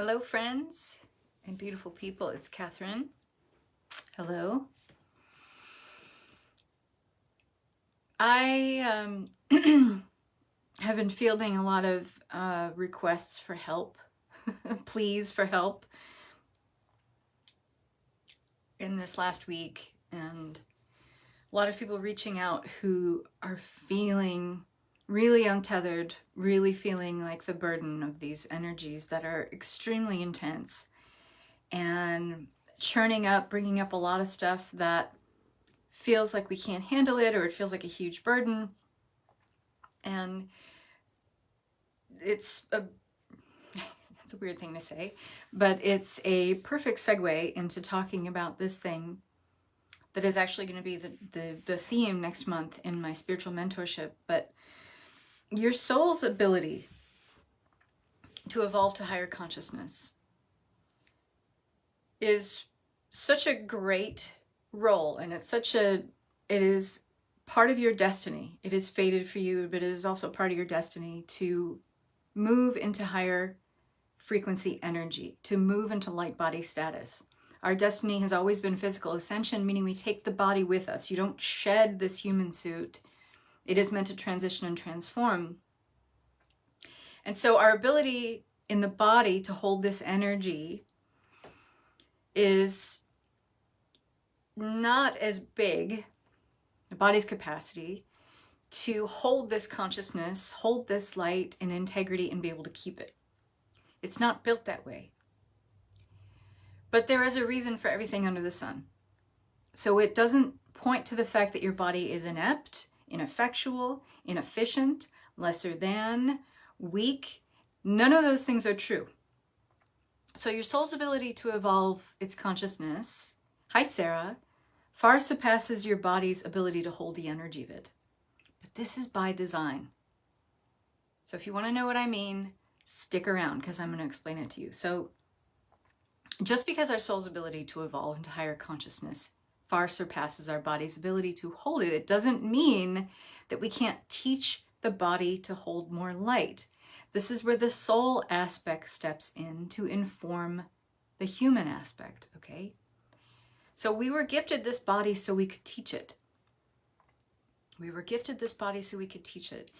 Hello, friends and beautiful people. It's Catherine. Hello. I have been fielding a lot of requests for help, pleas for help in this last week, and a lot of people reaching out who are feeling really untethered, really feeling like the burden of these energies that are extremely intense and churning up, bringing up a lot of stuff that feels like we can't handle it, or it feels like a huge burden. And it's a weird thing to say, but it's a perfect segue into talking about this thing that is actually going to be the theme next month in my spiritual mentorship. But your soul's ability to evolve to higher consciousness is such a great role, and it is part of your destiny. It is fated for you, but it is also part of your destiny to move into higher frequency energy, to move into light body status. Our destiny has always been physical ascension, meaning we take the body with us. You don't shed this human suit. It is meant to transition and transform. And so our ability in the body to hold this energy is not as big, the body's capacity to hold this consciousness, hold this light and integrity, and be able to keep it. It's not built that way. But there is a reason for everything under the sun. So it doesn't point to the fact that your body is inept, ineffectual, inefficient, lesser than, weak. None of those things are true. So your soul's ability to evolve its consciousness, hi Sarah, far surpasses your body's ability to hold the energy of it. But this is by design. So if you want to know what I mean, stick around, because I'm going to explain it to you. So just because our soul's ability to evolve into higher consciousness far surpasses our body's ability to hold it, it doesn't mean that we can't teach the body to hold more light. This is where the soul aspect steps in to inform the human aspect, okay? So we were gifted this body so we could teach it. We were gifted this body so we could teach it.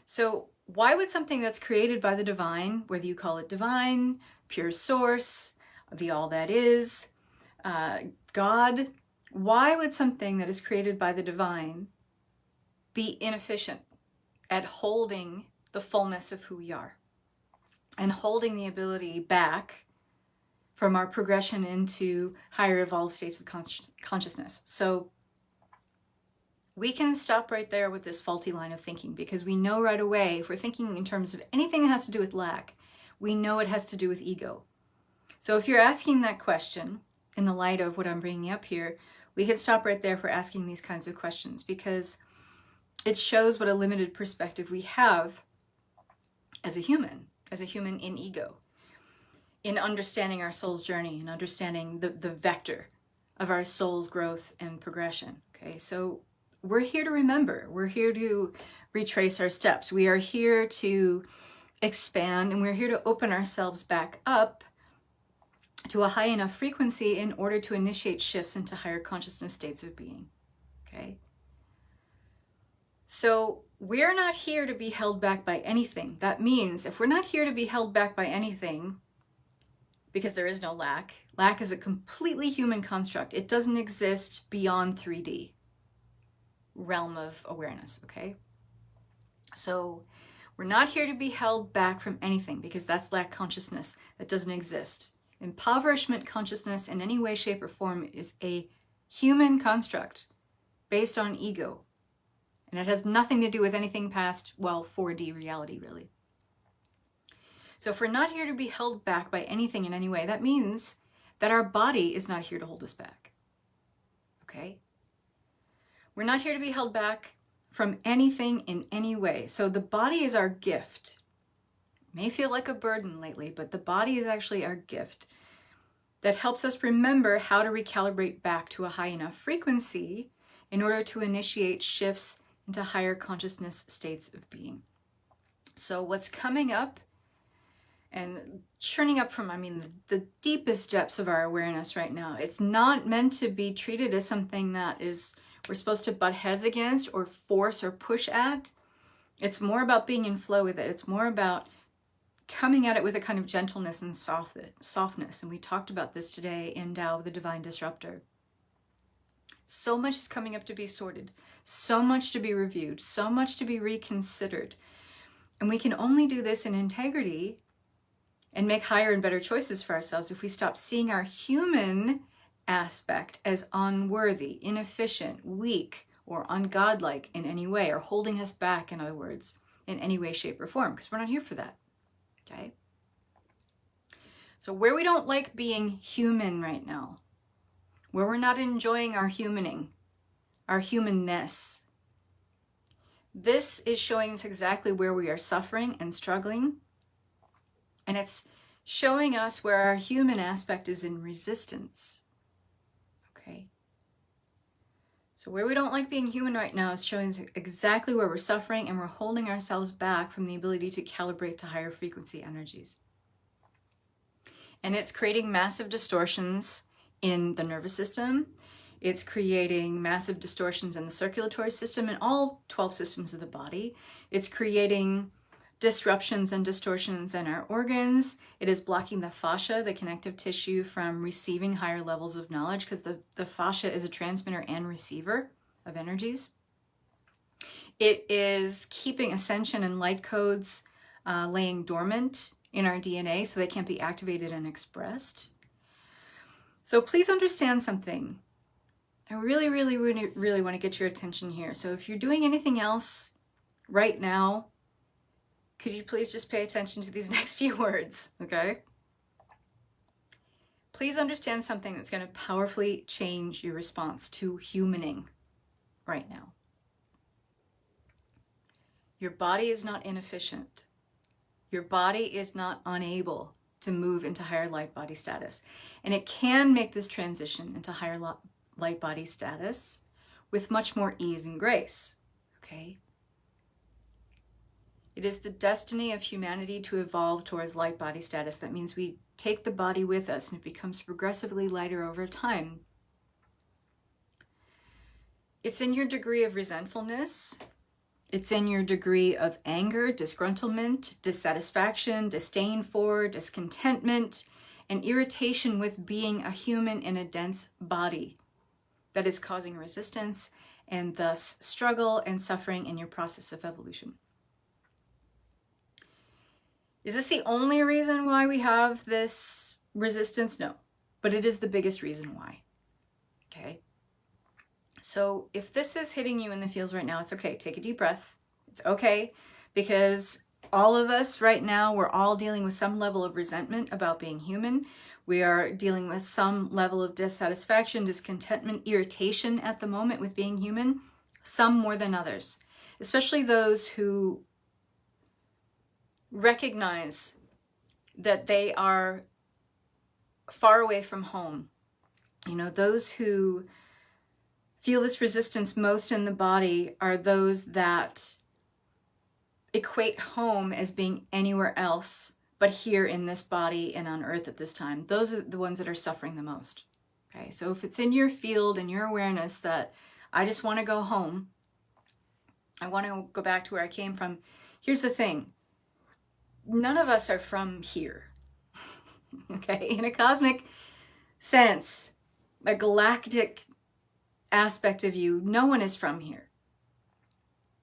So why would something that's created by the divine, whether you call it divine, pure source, the all that is, God, why would something that is created by the divine be inefficient at holding the fullness of who we are and holding the ability back from our progression into higher evolved states of consciousness? So we can stop right there with this faulty line of thinking, because we know right away, if we're thinking in terms of anything that has to do with lack, we know it has to do with ego. So if you're asking that question in the light of what I'm bringing up here, we can stop right there for asking these kinds of questions, because it shows what a limited perspective we have as a human in ego, in understanding our soul's journey and understanding the vector of our soul's growth and progression. Okay, so we're here to remember, we're here to retrace our steps, we are here to expand, and we're here to open ourselves back up to a high enough frequency in order to initiate shifts into higher consciousness states of being. Okay, so we're not here to be held back by anything. That means if we're not here to be held back by anything, because there is no lack. Lack is a completely human construct. It doesn't exist beyond 3D realm of awareness, okay? So we're not here to be held back from anything, because that's lack consciousness. That doesn't exist. Impoverishment consciousness in any way, shape, or form is a human construct based on ego. And it has nothing to do with anything past, well, 4D reality, really. So if we're not here to be held back by anything in any way, that means that our body is not here to hold us back. Okay? We're not here to be held back from anything in any way. So the body is our gift. It may feel like a burden lately, but the body is actually our gift that helps us remember how to recalibrate back to a high enough frequency in order to initiate shifts into higher consciousness states of being. So what's coming up and churning up from, I mean, the deepest depths of our awareness right now. It's not meant to be treated as something that we're supposed to butt heads against or force or push at. It's more about being in flow with it. It's more about coming at it with a kind of gentleness and softness. And we talked about this today in Tao of the Divine Disruptor. So much is coming up to be sorted, so much to be reviewed, so much to be reconsidered. And we can only do this in integrity and make higher and better choices for ourselves if we stop seeing our human aspect as unworthy, inefficient, weak, or ungodlike in any way, or holding us back, in other words, in any way, shape, or form, because we're not here for that. Okay? So where we don't like being human right now, where we're not enjoying our humaning, our humanness, this is showing us exactly where we are suffering and struggling. And it's showing us where our human aspect is in resistance. Okay? So where we don't like being human right now is showing us exactly where we're suffering, and we're holding ourselves back from the ability to calibrate to higher frequency energies. And it's creating massive distortions in the nervous system. It's creating massive distortions in the circulatory system and all 12 systems of the body. It's creating disruptions and distortions in our organs. It is blocking the fascia, the connective tissue, from receiving higher levels of knowledge, because the fascia is a transmitter and receiver of energies. It is keeping ascension and light codes laying dormant in our DNA so they can't be activated and expressed. So please understand something. I really, really, really, really want to get your attention here. So if you're doing anything else right now, could you please just pay attention to these next few words, okay? Please understand something that's going to powerfully change your response to humaning right now. Your body is not inefficient. Your body is not unable to move into higher light body status. And it can make this transition into higher light body status with much more ease and grace, okay? It is the destiny of humanity to evolve towards light body status. That means we take the body with us and it becomes progressively lighter over time. It's in your degree of resentfulness. It's in your degree of anger, disgruntlement, dissatisfaction, disdain for, discontentment, and irritation with being a human in a dense body that is causing resistance and thus struggle and suffering in your process of evolution. Is this the only reason why we have this resistance? No, but it is the biggest reason why. Okay? So if this is hitting you in the feels right now, it's okay. Take a deep breath. It's okay, because all of us right now, we're all dealing with some level of resentment about being human. We are dealing with some level of dissatisfaction, discontentment, irritation at the moment with being human, some more than others, especially those who recognize that they are far away from home. You know, those who feel this resistance most in the body are those that equate home as being anywhere else but here in this body and on earth at this time. Those are the ones that are suffering the most. Okay, so if it's in your field and your awareness that I just want to go home, I want to go back to where I came from, here's the thing. None of us are from here. Okay, in a cosmic sense, a galactic aspect of you, no one is from here.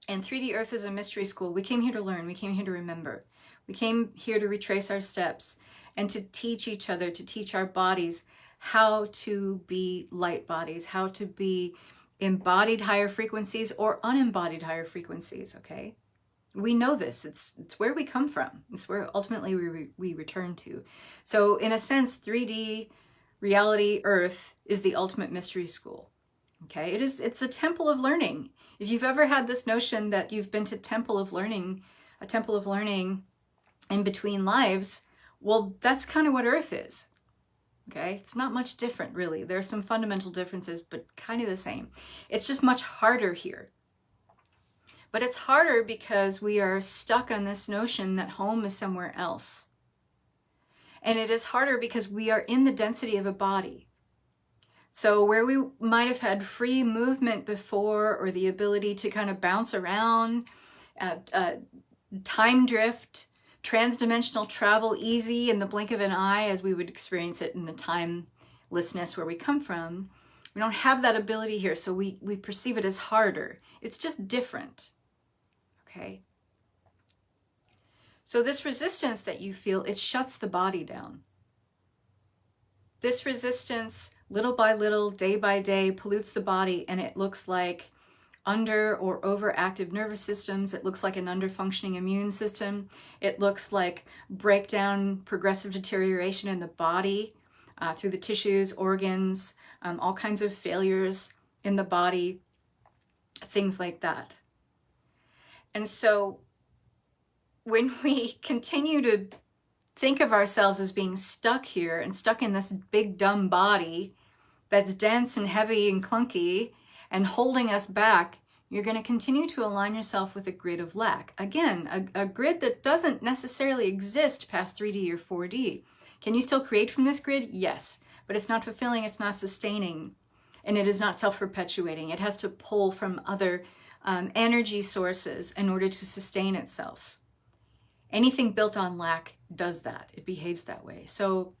And 3D Earth is a mystery school. We came here to learn. We came here to remember. We came here to retrace our steps and to teach each other, to teach our bodies how to be light bodies, how to be embodied higher frequencies or unembodied higher frequencies, okay? We know this. It's where we come from. It's where ultimately we return to. So in a sense, 3D reality Earth is the ultimate mystery school. Okay, it's a temple of learning. If you've ever had this notion that you've been to a temple of learning in between lives, well, that's kind of what Earth is. Okay, it's not much different, really. There are some fundamental differences, but kind of the same. It's just much harder here. But it's harder because we are stuck on this notion that home is somewhere else. And it is harder because we are in the density of a body. So where we might have had free movement before, or the ability to kind of bounce around, time drift, trans-dimensional travel easy in the blink of an eye as we would experience it in the timelessness where we come from, we don't have that ability here, so we perceive it as harder. It's just different, okay? So this resistance that you feel, it shuts the body down. This resistance, little by little, day by day, pollutes the body, and it looks like under or overactive nervous systems. It looks like an under-functioning immune system. It looks like breakdown, progressive deterioration in the body through the tissues, organs, all kinds of failures in the body, things like that. And so when we continue to think of ourselves as being stuck here and stuck in this big dumb body that's dense and heavy and clunky and holding us back, you're going to continue to align yourself with a grid of lack. Again, a grid that doesn't necessarily exist past 3D or 4D. Can you still create from this grid? Yes, but it's not fulfilling, it's not sustaining, and it is not self-perpetuating. It has to pull from other energy sources in order to sustain itself. Anything built on lack does that. It behaves that way. So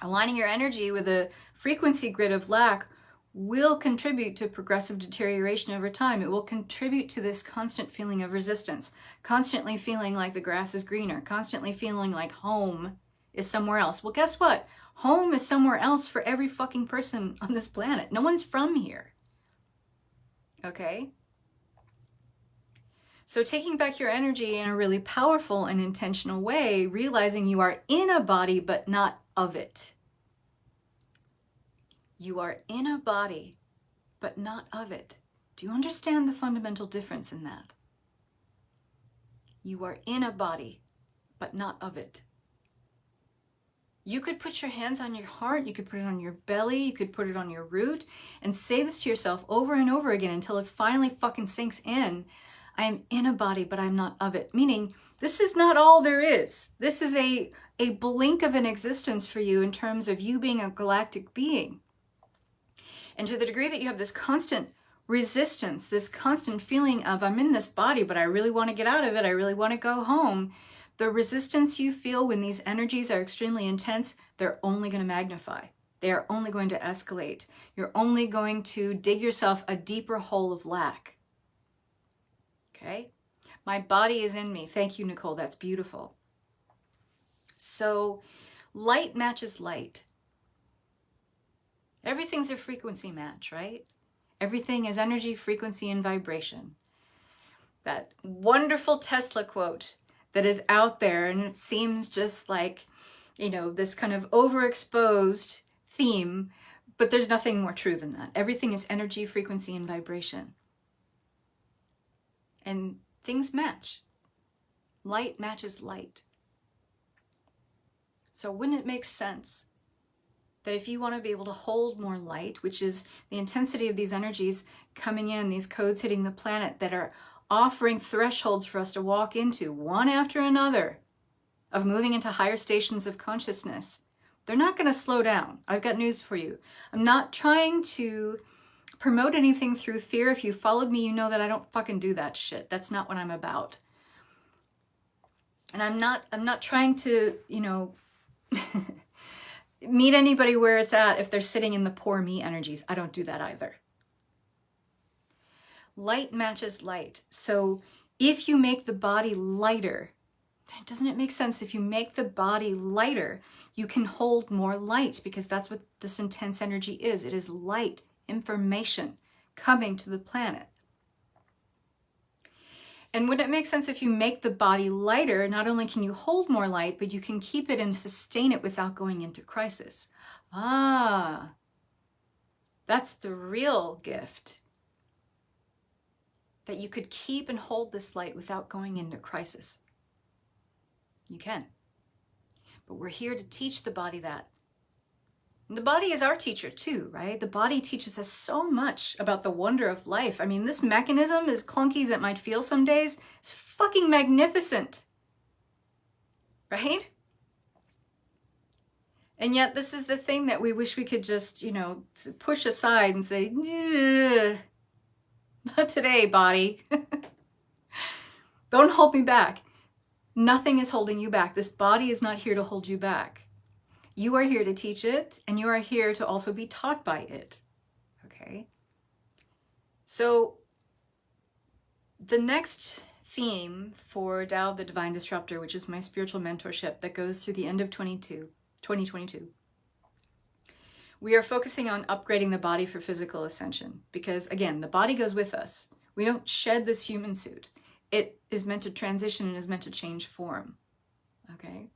aligning your energy with a frequency grid of lack will contribute to progressive deterioration over time. It will contribute to this constant feeling of resistance, constantly feeling like the grass is greener, constantly feeling like home is somewhere else. Well, guess what? Home is somewhere else for every fucking person on this planet. No one's from here. Okay? So taking back your energy in a really powerful and intentional way, realizing you are in a body but not of it. You are in a body but not of it. Do you understand the fundamental difference in that? You are in a body but not of it. You could put your hands on your heart, you could put it on your belly, you could put it on your root, and say this to yourself over and over again until it finally fucking sinks in. I am in a body, but I'm not of it. Meaning, this is not all there is. This is a blink of an existence for you in terms of you being a galactic being. And to the degree that you have this constant resistance, this constant feeling of, I'm in this body, but I really want to get out of it, I really want to go home, the resistance you feel when these energies are extremely intense, they're only going to magnify. They are only going to escalate. You're only going to dig yourself a deeper hole of lack. Okay? My body is in me. Thank you, Nicole. That's beautiful. So light matches light. Everything's a frequency match, right? Everything is energy, frequency, and vibration. That wonderful Tesla quote that is out there, and it seems just like, you know, this kind of overexposed theme, but there's nothing more true than that. Everything is energy, frequency, and vibration. And things match. Light matches light. So wouldn't it make sense that if you want to be able to hold more light, which is the intensity of these energies coming in, these codes hitting the planet that are offering thresholds for us to walk into, one after another, of moving into higher stations of consciousness, they're not going to slow down. I've got news for you. I'm not trying to promote anything through fear. If you followed me, you know that I don't fucking do that shit. That's not what I'm about. And I'm not trying to, you know, meet anybody where it's at if they're sitting in the poor me energies. I don't do that either. Light matches light. So if you make the body lighter, doesn't it make sense? If you make the body lighter, you can hold more light, because that's what this intense energy is. It is light, information coming to the planet. And wouldn't it make sense if you make the body lighter, not only can you hold more light, but you can keep it and sustain it without going into crisis? Ah, that's the real gift. That you could keep and hold this light without going into crisis. You can. But we're here to teach the body that. And the body is our teacher too, right? The body teaches us so much about the wonder of life. I mean, this mechanism, as clunky as it might feel some days, is fucking magnificent. Right? And yet this is the thing that we wish we could just, you know, push aside and say, "Ugh, not today, body." Don't hold me back. Nothing is holding you back. This body is not here to hold you back. You are here to teach it, and you are here to also be taught by it. Okay? So the next theme for Tao of the Divine Disruptor, which is my spiritual mentorship that goes through the end of 2022, we are focusing on upgrading the body for physical ascension. Because again, the body goes with us. We don't shed this human suit. It is meant to transition and is meant to change form. Okay?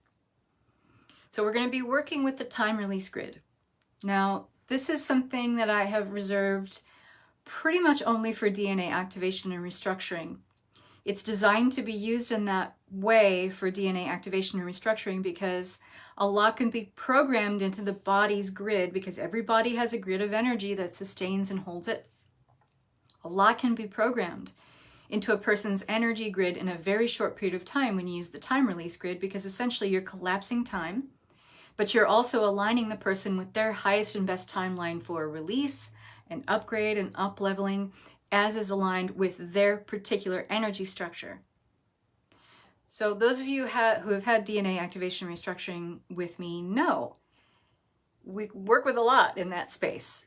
So we're going to be working with the time release grid. Now, this is something that I have reserved pretty much only for DNA activation and restructuring. It's designed to be used in that way for DNA activation and restructuring because a lot can be programmed into the body's grid, because every body has a grid of energy that sustains and holds it. A lot can be programmed into a person's energy grid in a very short period of time when you use the time release grid, because essentially you're collapsing time, but you're also aligning the person with their highest and best timeline for release and upgrade and up-leveling, as is aligned with their particular energy structure. So those of you who have had DNA activation restructuring with me know we work with a lot in that space.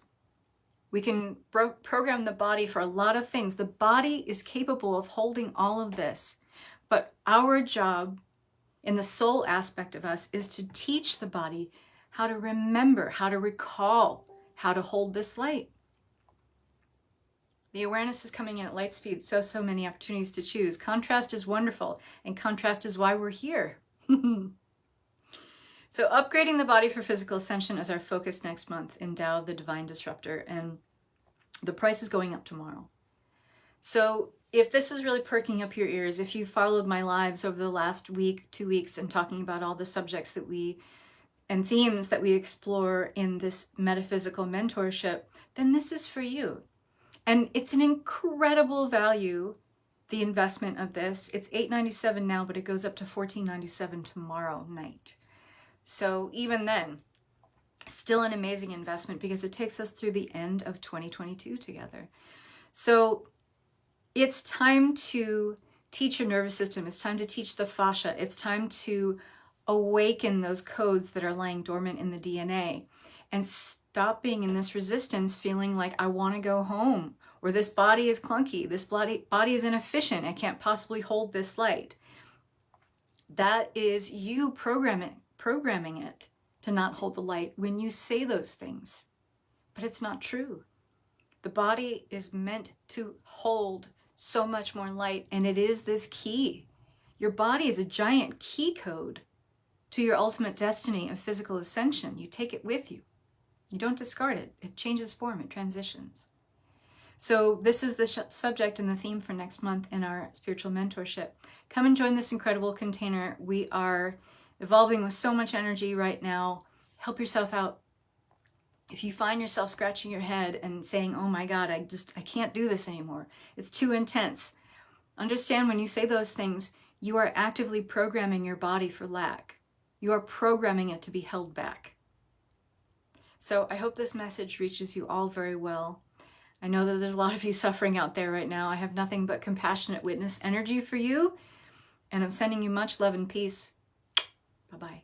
We can program the body for a lot of things. The body is capable of holding all of this, but our job in the soul aspect of us is to teach the body how to remember, how to recall, how to hold this light. The awareness is coming in at light speed, so many opportunities to choose. Contrast is wonderful, and contrast is why we're here. So upgrading the body for physical ascension is our focus next month in Tao of the Divine Disruptor, and the price is going up tomorrow. So if this is really perking up your ears, if you followed my lives over the last week, 2 weeks, and talking about all the subjects that and themes that we explore in this metaphysical mentorship, then this is for you. And it's an incredible value, the investment of this. It's $8.97 now, but it goes up to $14.97 tomorrow night. So even then, still an amazing investment because it takes us through the end of 2022 together. So it's time to teach your nervous system. It's time to teach the fascia. It's time to awaken those codes that are lying dormant in the DNA and stop being in this resistance, feeling like I want to go home, or this body is clunky, this body is inefficient, I can't possibly hold this light. That is you programming it to not hold the light when you say those things. But it's not true. The body is meant to hold so much more light, and it is this key. Your body is a giant key code to your ultimate destiny of physical ascension. You take it with you. You don't discard it. It changes form, it transitions. So this is the subject and the theme for next month in our spiritual mentorship. Come and join this incredible container. We are evolving with so much energy right now. Help yourself out. If you find yourself scratching your head and saying, oh my God, I can't do this anymore. It's too intense. Understand when you say those things, you are actively programming your body for lack. You are programming it to be held back. So I hope this message reaches you all very well. I know that there's a lot of you suffering out there right now. I have nothing but compassionate witness energy for you, and I'm sending you much love and peace. Bye-bye.